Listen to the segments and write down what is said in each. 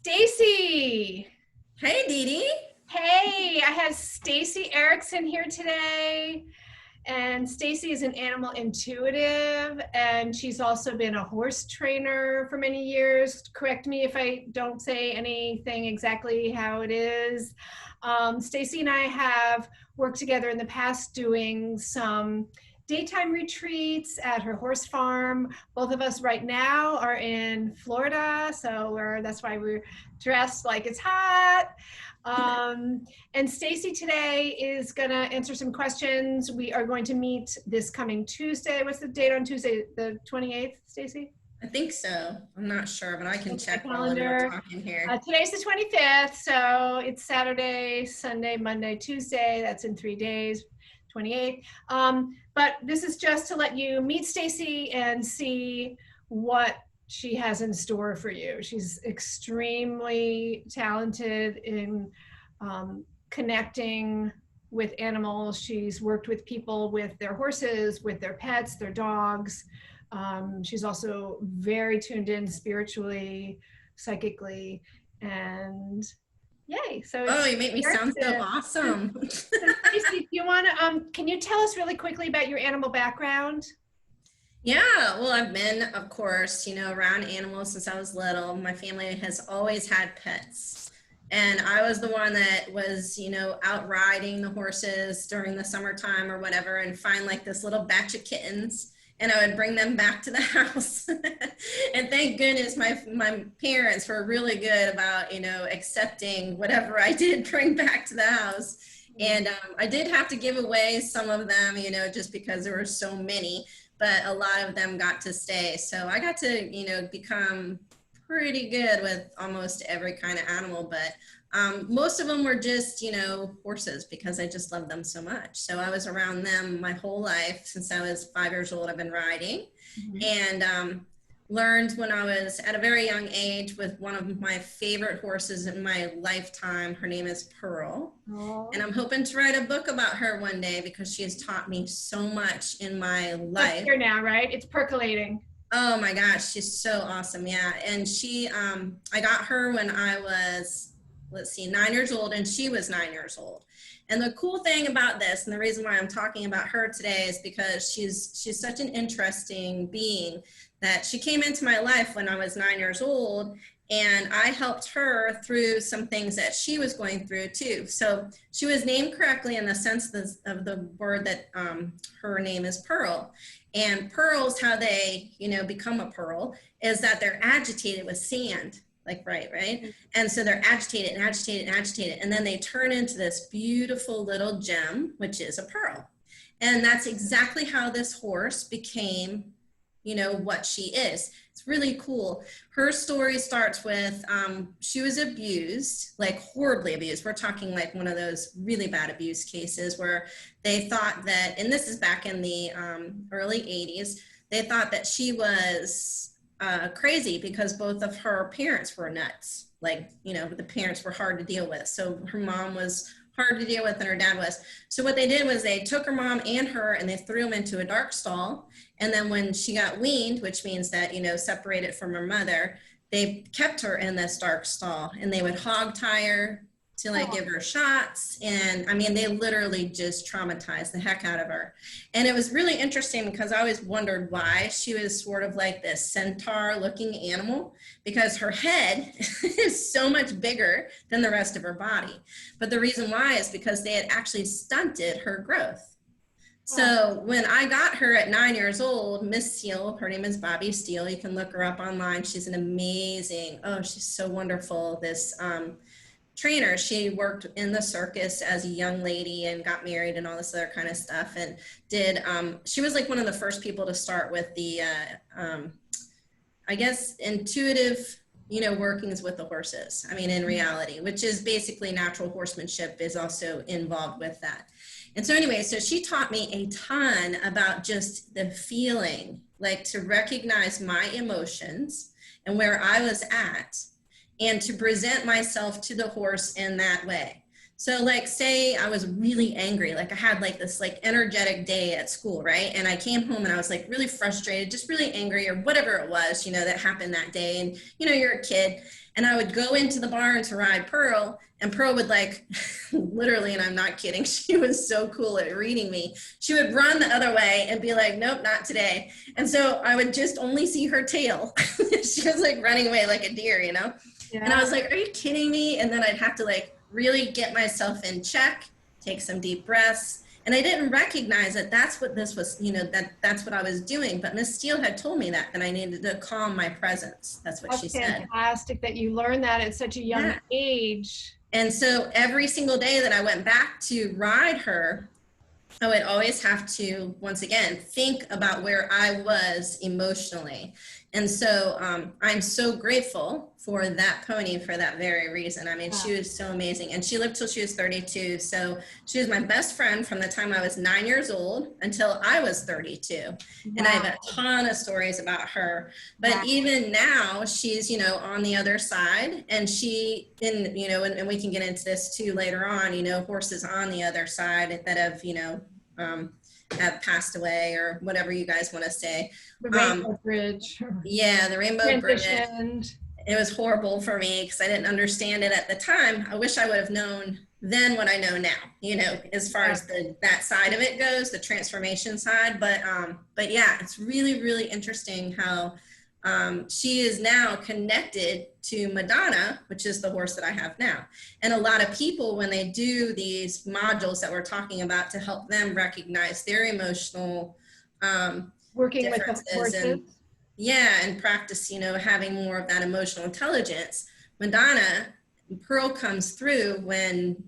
Stacey. Hey, Didi. Hey, I have Stacey Ericson here today. And Stacey is an animal intuitive, and she's also been a horse trainer for many years. Correct me if I don't say anything exactly how it is. Stacey and I have worked together in the past doing some daytime retreats at her horse farm. Both of us right now are in Florida, so that's why we're dressed like it's hot. And Stacey today is going to answer some questions. We are going to meet this coming Tuesday. What's the date on Tuesday? The 28th, Stacey? I think so. I'm not sure, but I can Look at check my while we're calendar. talking here. Today's the 25th, so it's Saturday, Sunday, Monday, Tuesday. That's in 3 days, 28th. But this is just to let you meet Stacey and see what she has in store for you. She's extremely talented in connecting with animals. She's worked with people with their horses, with their pets, their dogs. She's also very tuned in spiritually, psychically, and yay. So Oh, it's you make me your sound so turn. awesome. So Stacey, do you want to, can you tell us really quickly about your animal background? Yeah, well, I've been, of course, around animals since I was little. My family has always had pets. And I was the one that was, out riding the horses during the summertime or whatever and find like this little batch of kittens and I would bring them back to the house. And thank goodness my parents were really good about, accepting whatever I did bring back to the house. And I did have to give away some of them, just because there were so many, but a lot of them got to stay. So I got to, become pretty good with almost every kind of animal, but most of them were just, horses because I just love them so much. So I was around them my whole life. Since I was 5 years old, I've been riding. And learned when I was at a very young age with one of my favorite horses in my lifetime. Her name is Pearl. Oh. And I'm hoping to write a book about her one day because she has taught me so much in my life. It's here now, right? It's percolating. Oh my gosh, she's so awesome. Yeah. And she, I got her when I was, 9 years old, and she was 9 years old. And the cool thing about this, and the reason why I'm talking about her today, is because she's such an interesting being that she came into my life when I was 9 years old, and I helped her through some things that she was going through too. So she was named correctly in the sense of the word that her name is Pearl. And pearls, how they, become a pearl is that they're agitated with sand, like, right? And so they're agitated and agitated and agitated. And then they turn into this beautiful little gem, which is a pearl. And that's exactly how this horse became, what she is. It's really cool. Her story starts with, she was abused, like horribly abused. We're talking like one of those really bad abuse cases where they thought that, and this is back in the early 80s, they thought that she was crazy because both of her parents were nuts. Like, the parents were hard to deal with. So her mom was hard to deal with and her dad was. So what they did was they took her mom and her and they threw them into a dark stall. And then when she got weaned, which means that, separated from her mother, they kept her in this dark stall and they would hog tie her to like give her shots. And I mean, they literally just traumatized the heck out of her. And it was really interesting because I always wondered why she was sort of like this centaur looking animal, because her head is so much bigger than the rest of her body. But the reason why is because they had actually stunted her growth. So when I got her at 9 years old, Miss Steele, her name is Bobby Steele. You can look her up online. She's an amazing, she's so wonderful. This trainer. She worked in the circus as a young lady and got married and all this other kind of stuff. And she was like one of the first people to start with the, I guess, intuitive, workings with the horses. I mean, in reality, which is basically natural horsemanship is also involved with that. And so anyway, so she taught me a ton about just the feeling, like to recognize my emotions and where I was at and to present myself to the horse in that way. So like, say I was really angry, like I had like this like energetic day at school, right? And I came home and I was like really frustrated, just really angry or whatever it was, that happened that day. And, you're a kid. And I would go into the barn to ride Pearl, and Pearl would like, literally, and I'm not kidding, she was so cool at reading me. She would run the other way and be like, nope, not today. And so I would just only see her tail. She was like running away like a deer, Yeah. And I was like, are you kidding me? And then I'd have to like really get myself in check, take some deep breaths. And I didn't recognize that that's what this was, that's what I was doing. But Miss Steele had told me that I needed to calm my presence. That's what she said. That's fantastic that you learned that at such a young age. And so every single day that I went back to ride her, I would always have to, once again, think about where I was emotionally. And so I'm so grateful for that pony for that very reason. I mean, she was so amazing. And she lived till she was 32. So she was my best friend from the time I was 9 years old until I was 32. Wow. And I have a ton of stories about her. But even now, she's, on the other side. And she, and we can get into this too later on, horses on the other side that have passed away or whatever you guys want to say. The Rainbow Bridge. Yeah, the Rainbow Bridge. Transitioned. It was horrible for me because I didn't understand it at the time. I wish I would have known then what I know now, as far as that side of it goes, the transformation side. But yeah, it's really, really interesting how she is now connected to Madonna, which is the horse that I have now. And a lot of people, when they do these modules that we're talking about to help them recognize their emotional working with the horses. And practice, having more of that emotional intelligence. Madonna, Pearl comes through when,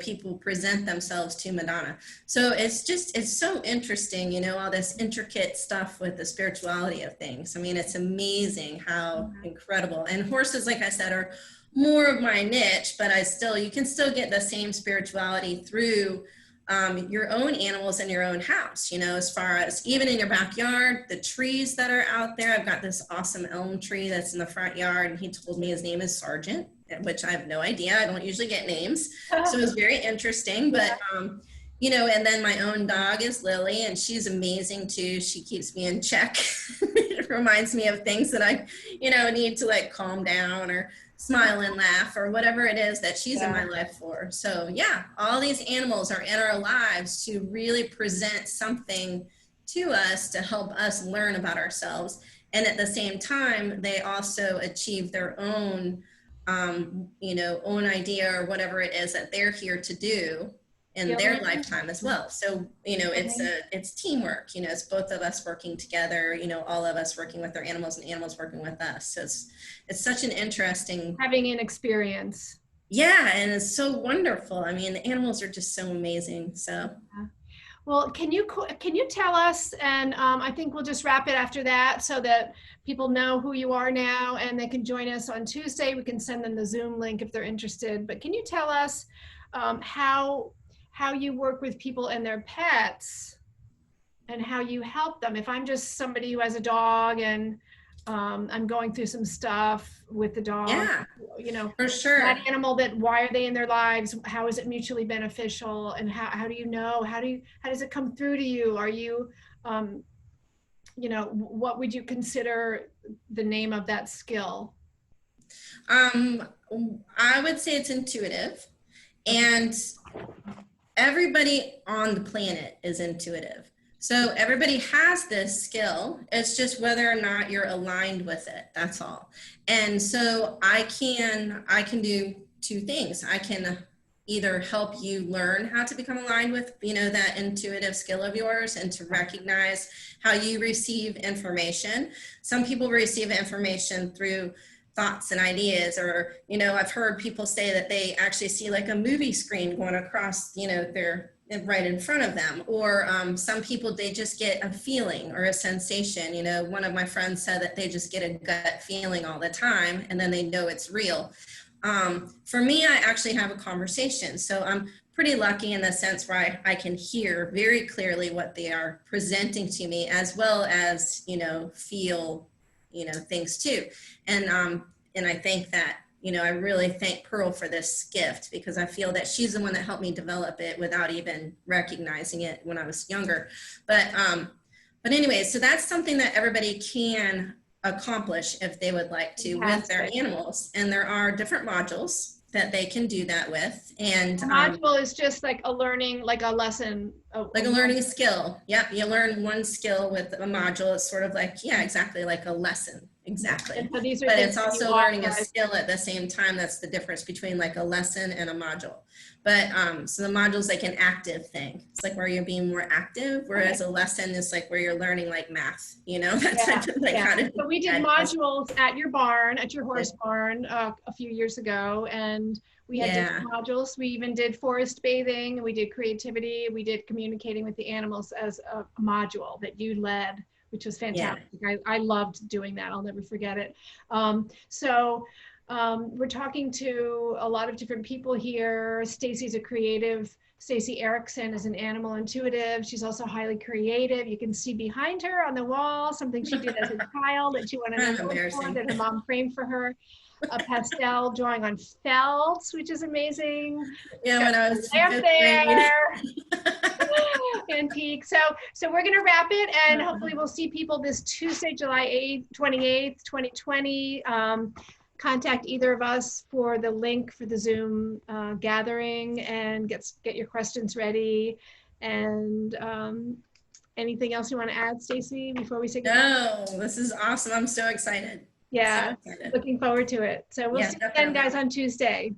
people present themselves to Madonna. So it's so interesting, all this intricate stuff with the spirituality of things. I mean, it's amazing how incredible. And horses, like I said, are more of my niche, but you can still get the same spirituality through your own animals in your own house, as far as even in your backyard, the trees that are out there. I've got this awesome elm tree that's in the front yard, and he told me his name is Sergeant, which I have no idea. I don't usually get names. So it was very interesting, but, and then my own dog is Lily, and she's amazing too. She keeps me in check. It reminds me of things that I, need to like calm down or smile and laugh or whatever it is that she's in my life for. So yeah, all these animals are in our lives to really present something to us to help us learn about ourselves. And at the same time, they also achieve their own, own idea or whatever it is that they're here to do in their lifetime as well. So, it's teamwork, it's both of us working together, all of us working with our animals and animals working with us. So it's such an interesting. Having an experience. Yeah. And it's so wonderful. I mean, the animals are just so amazing. So. Well, can you tell us, and I think we'll just wrap it after that so that people know who you are now and they can join us on Tuesday. We can send them the Zoom link if they're interested. But can you tell us how you work with people and their pets and how you help them? If I'm just somebody who has a dog and I'm going through some stuff with the dog, for sure. That animal, why are they in their lives? How is it mutually beneficial? And how do you know? How does it come through to you? Are you, what would you consider the name of that skill? I would say it's intuitive, and everybody on the planet is intuitive. So everybody has this skill. It's just whether or not you're aligned with it. That's all. And so I can do two things. I can either help you learn how to become aligned with, that intuitive skill of yours and to recognize how you receive information. Some people receive information through thoughts and ideas, or, I've heard people say that they actually see like a movie screen going across, their right in front of them, or some people, they just get a feeling or a sensation. One of my friends said that they just get a gut feeling all the time and then they know it's real. For me, I actually have a conversation. So I'm pretty lucky in the sense where I can hear very clearly what they are presenting to me, as well as, feel, things too. And I think that you know, I really thank Pearl for this gift because I feel that she's the one that helped me develop it without even recognizing it when I was younger. But anyway, so that's something that everybody can accomplish if they would like to with their animals. And there are different modules that they can do that with. And a module is just like a learning, like a lesson. Like a learning skill. Yep, you learn one skill with a module. It's sort of like, yeah, exactly, like a lesson. Exactly. And so these are but it's also learning a authorize. skill at the same time. That's the difference between like a lesson and a module. But so the module's like an active thing. It's like where you're being more active, whereas a lesson is like where you're learning like math, you know, that type of like how to. So we did modules at your barn, at your horse barn a few years ago, and we had different modules. We even did forest bathing, we did creativity, we did communicating with the animals as a module that you led, which was fantastic. I loved doing that. I'll never forget it. We're talking to a lot of different people here. Stacey's a creative. Stacey Ericson is an animal intuitive. She's also highly creative. You can see behind her on the wall something she did as a child that she wanted to know for, that her mom framed for her. A pastel drawing on felts, which is amazing. Yeah, when I was there. Antique. So we're gonna wrap it, and hopefully we'll see people this Tuesday, July 28th, 2020. Contact either of us for the link for the Zoom gathering, and get your questions ready. And anything else you want to add, Stacey, before we say goodbye? No, this is awesome. I'm so excited. Yeah, so excited. Looking forward to it. So we'll see you again, guys, on Tuesday.